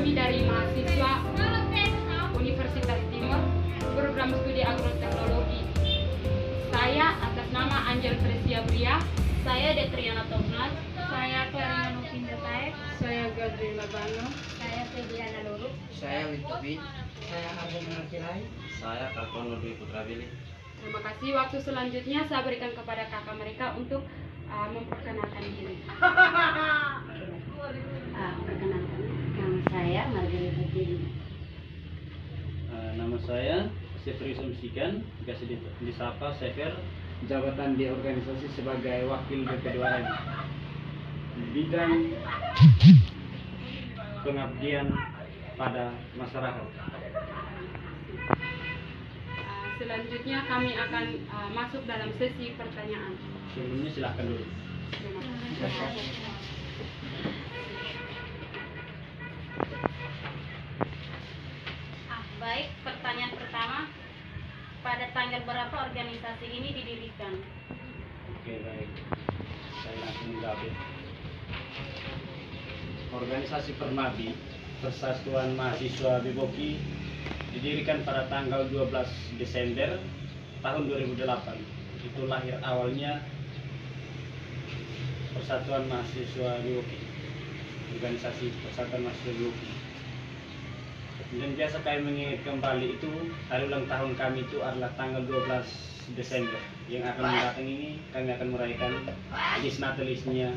kami dari mahasiswa Universitas Timur, program studi agroteknologi. Saya atas nama Angel Fresia Bria. Saya Detriana Tomlas. Saya Clarina Nukinda Taek. Saya Gabriela Bano. Saya Febiana Lulu. Saya Witobi. Saya Arden Martilai. Saya Kartono Dwi Putra Billy. Terima kasih. Waktu selanjutnya saya berikan kepada kakak mereka untuk memperkenalkan diri. Perkenalkan, nama saya Margarita Tiri. Nama saya Sefri Sumsikan, biasa disapa Sefer, jabatan di organisasi sebagai wakil BP2M. Bidang pengabdian pada masyarakat. Selanjutnya kami akan masuk dalam sesi pertanyaan. Sebelumnya silahkan dulu. Terima kasih. Baik, pertanyaan pertama. Pada tanggal berapa organisasi ini didirikan? Oke, baik. Saya langsung menjawab. Organisasi Permadi, Persatuan Mahasiswa Biboki, didirikan pada tanggal 12 Desember tahun 2008. Itu lahir awalnya Persatuan Mahasiswa Biboki, organisasi Persatuan Mahasiswa Biboki. Dan biasa kami mengingat kembali itu hari ulang tahun kami itu adalah tanggal 12 Desember. Yang akan mendatang ini kami akan merayakan Disnatelisnya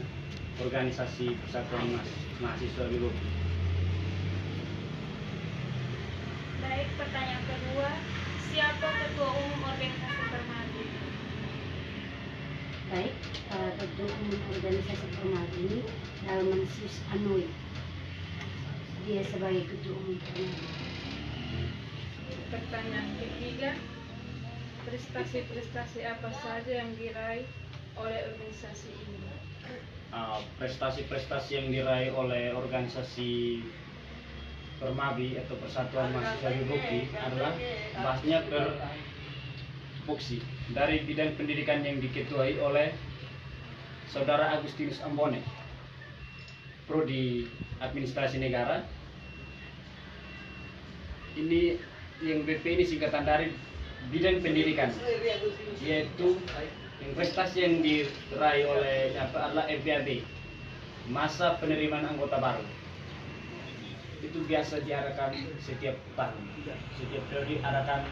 organisasi Persatuan Mahasiswa Biboki. Baik, pertanyaan kedua. Siapa ketua umum organisasi Permadi? Baik, ketua umum organisasi Permadi ini Dalmansius Anui. Dia sebagai ketua umum Permadi. Pertanyaan ketiga. Prestasi-prestasi apa saja yang diraih oleh organisasi ini? Prestasi-prestasi yang diraih oleh organisasi Permabi atau Persatuan Mahasiswa Biboki adalah bahasnya Perpuksi dari bidang pendidikan yang diketuai oleh Saudara Agustinus Ambone, Prodi Administrasi Negara. Ini yang BP ini singkatan dari bidang pendidikan, yaitu prestasi yang diraih oleh adalah FBAB, masa penerimaan anggota baru. Itu biasa diadakan setiap tahun, setiap periode diadakan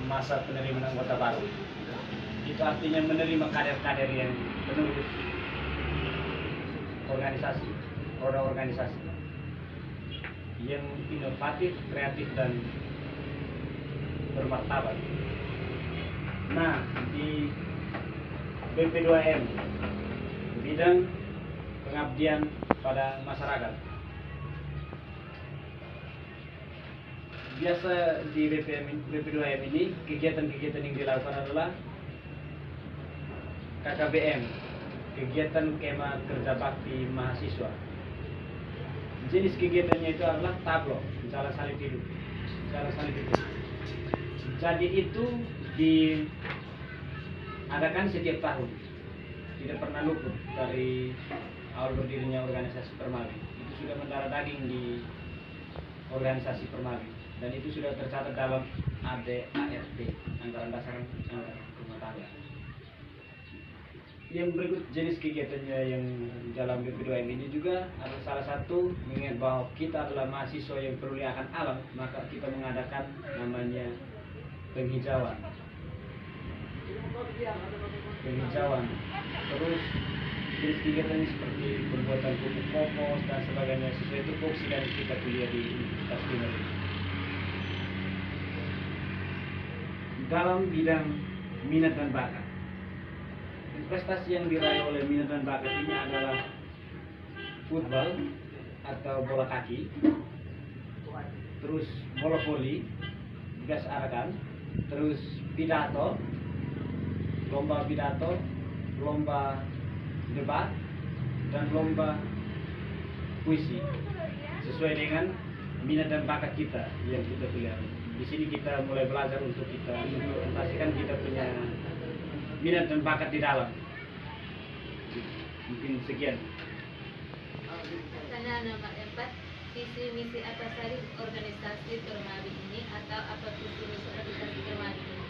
masa penerimaan anggota baru. Itu artinya menerima kader-kader yang penerus organisasi, roda organisasi yang inovatif, kreatif, dan bermartabat. Nah, di BP2M bidang pengabdian pada masyarakat, biasa di BP2M ini kegiatan-kegiatan yang dilakukan adalah KKBM, kegiatan kemah kerja bakti mahasiswa. Jenis kegiatannya itu adalah tablo, jalan salib hidup. Jadi itu diadakan setiap tahun, tidak pernah luput dari awal berdirinya organisasi Permadi. Itu sudah mendarah daging di organisasi Permadi, dan itu sudah tercatat dalam ADART, anggaran dasar rumah tangga. Yang berikut jenis kegiatannya yang dalam BP2M ini juga ada salah satu mengingat bahwa kita adalah mahasiswa yang peduli akan alam, maka kita mengadakan namanya penghijauan. Terus jenis kegiatannya seperti pembuatan pupuk kompos dan sebagainya sesuai tupoksi dan kita kuliah di Universitas Timur. Dalam bidang minat dan bakat, prestasi yang diraih oleh minat dan bakat ini adalah football atau bola kaki, terus bola voli, gas arakan, terus pidato, lomba debat, dan lomba puisi sesuai dengan minat dan bakat kita yang kita pelihara. Di sini kita mulai belajar untuk kita implementasikan kita punya minat dan bakat di dalam. Mungkin sekian. Pertanyaan nomor 4, visi misi Antasari organisasi Permadi ini atau apa visi misi organisasi Permadi ini?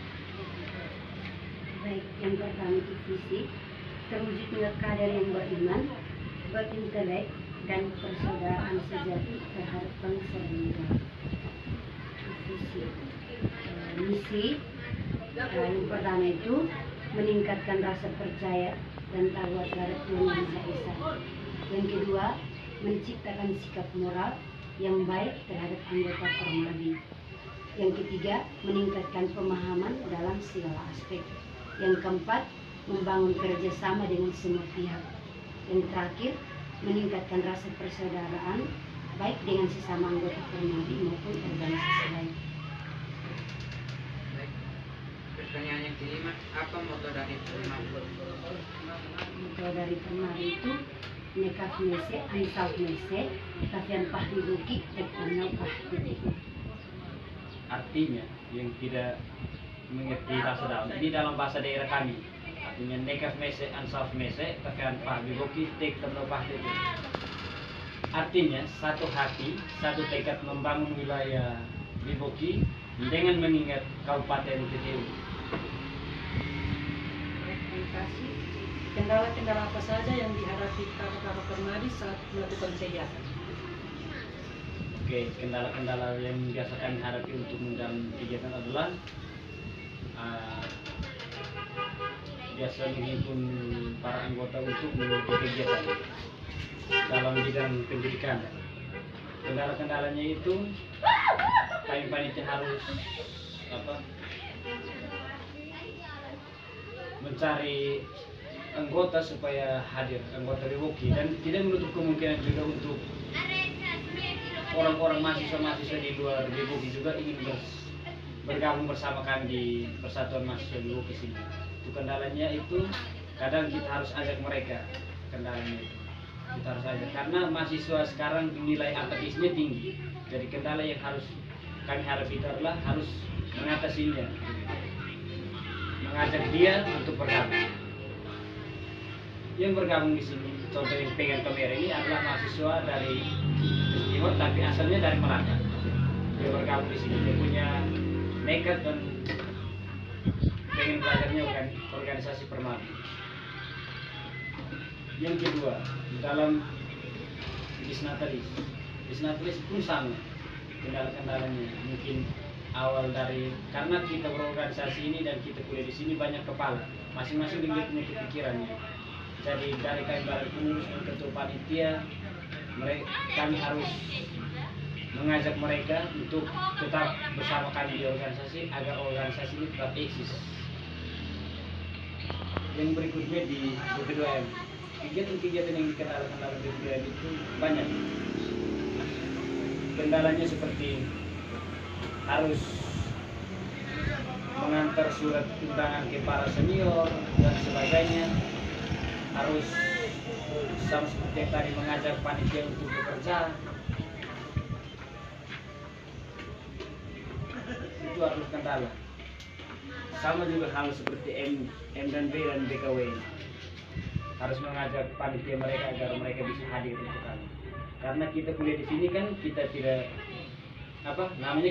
Baik, yang pertama itu visi, terwujudnya kader yang beriman, berintelek, dan persaudaraan sejati terhadap bangsa dan negara. Visi. Misi yang pertama itu meningkatkan rasa percaya dan takwa terhadap Tuhan Yang Maha Esa. Yang kedua, menciptakan sikap moral yang baik terhadap anggota Permadi. Yang ketiga, meningkatkan pemahaman dalam segala aspek. Yang keempat, membangun kerjasama dengan semua pihak. Yang terakhir, meningkatkan rasa persaudaraan baik dengan sesama anggota Permadi maupun organisasi lain. Baik. Pertanyaan yang kelima, apa moto dari Permadi? Moto dari Permadi itu Nekaf Mese, Ansaf Mese, Tafian Pahdi Buki, Depanau Pahdi. Artinya yang tidak mengerti bahasa dalam ini dalam bahasa daerah kami, artinya nekaf mese ansaf mese tafian pahdi buki tek temno pahdi. Artinya satu hati, satu tekad membangun wilayah Biboki dengan mengingat Kabupaten Titiw. Terima kasih. Kendala-kendala apa saja yang dihadapi kakak-kakak Permadi saat melakukan kegiatan? Oke, kendala-kendala yang biasa kami hadapi untuk menjalankan kegiatan adalah biasa menghimpun para anggota untuk mengikuti kegiatan dalam bidang pendidikan. Kendala-kendalanya itu kami panitia harus mencari anggota supaya hadir, anggota Biboki, dan tidak menutup kemungkinan juga untuk orang-orang mahasiswa-mahasiswa di luar Biboki juga ingin bergabung bersama kami di Persatuan Mahasiswa Biboki sini. Itu kendalanya itu kadang kita harus ajak mereka, kendalanya itu kita harus ajak karena mahasiswa sekarang nilai akademisnya tinggi. Jadi kendala yang harus kami hadapi itu adalah harus mengatasinya, mengajak dia untuk bergabung. Yang bergabung di sini, contoh yang pegang kamera ini adalah mahasiswa dari Timur tapi asalnya dari Melaka. Dia bergabung di sini, dia punya nekat dan pengen belajarnya organisasi Permadi. Yang kedua, dalam Bisnatalis pun sama kendala-kendalanya. Mungkin awal dari karena kita berorganisasi ini dan kita kuliah di sini banyak kepala, masing-masing punya kepikirannya. Jadi dari kami balai pengurus dan ketua panitia, kami harus mengajak mereka untuk tetap bersama kami di organisasi agar organisasi ini tetap eksis. Yang berikutnya di B2M, kegiatan-kegiatan yang dikenalkan dalam B2M itu banyak. Kendalanya seperti harus mengantar surat undangan ke para senior dan sebagainya, harus sama seperti yang tadi mengajak panitia untuk bekerja. Itu harus kendala. Sama juga hal seperti M dan B dan BKW, harus mengajak panitia mereka agar mereka bisa hadir untuk kami. Karena kita kuliah di sini kan kita tidak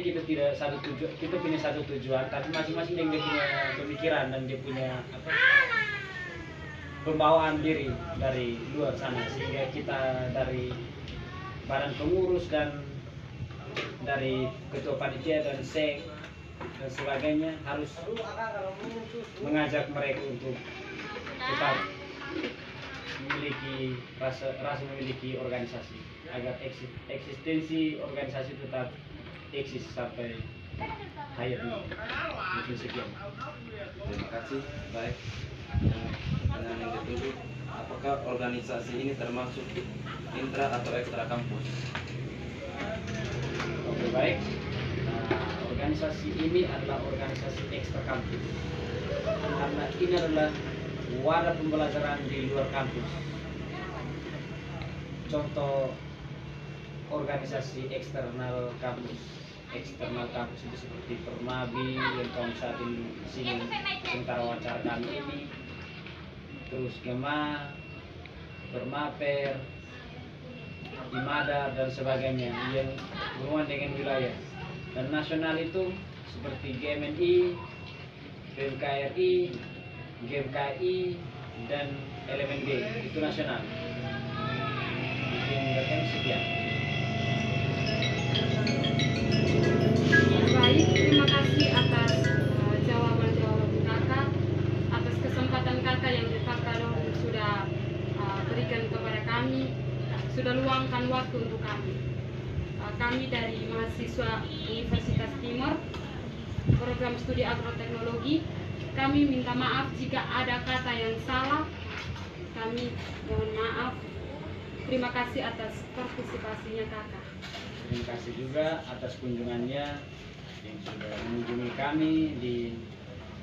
kita tidak satu tujuan, kita punya satu tujuan, tapi masing-masing dia punya pemikiran dan dia punya pembawaan diri dari luar sana, sehingga kita dari badan pengurus dan dari ketua panitia dan sek dan sebagainya harus mengajak mereka untuk tetap memiliki rasa memiliki organisasi agar eksistensi organisasi tetap eksis sampai akhirnya. Mungkin sekian. Terima kasih. Baik. Pertanyaan yang ketujuh, apakah organisasi ini termasuk intra atau ekstra kampus? Oke, baik. Organisasi ini adalah organisasi ekstra kampus karena ini adalah wadah pembelajaran di luar kampus. Contoh organisasi eksternal kampus itu seperti Permabi yang kamu saat ini di sini sementara wawancara kami ini, terus Gema, Permaper, IMADA dan sebagainya yang berhubungan dengan wilayah. Dan nasional itu seperti GMNI, PMKRI, GMKI, dan LMNG, itu nasional. Mungkin dari sekian. Baik, terima kasih atas jawaban-jawaban kakak, atas kesempatan kakak yang kakak sudah berikan kepada kami, sudah luangkan waktu untuk kami. Kami dari mahasiswa Universitas Timur, program studi agroteknologi, kami minta maaf jika ada kata yang salah. Kami mohon maaf. Terima kasih atas partisipasinya kakak. Terima kasih juga atas kunjungannya yang sudah mengunjungi kami di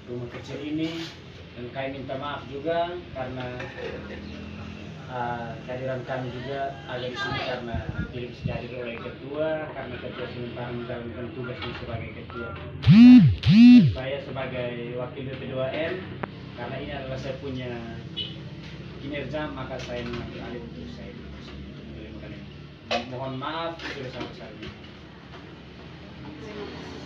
rumah kecil ini, dan kami minta maaf juga karena kehadiran kami juga ada di sini karena tidak bisa dihadir oleh ketua karena ketua sementara menjalankan tugasnya sebagai ketua. Saya sebagai wakil BP2M, karena ini adalah saya punya kinerja, maka saya mengambil alih untuk saya. Mohon maaf sebesar-besarnya. Terima kasih.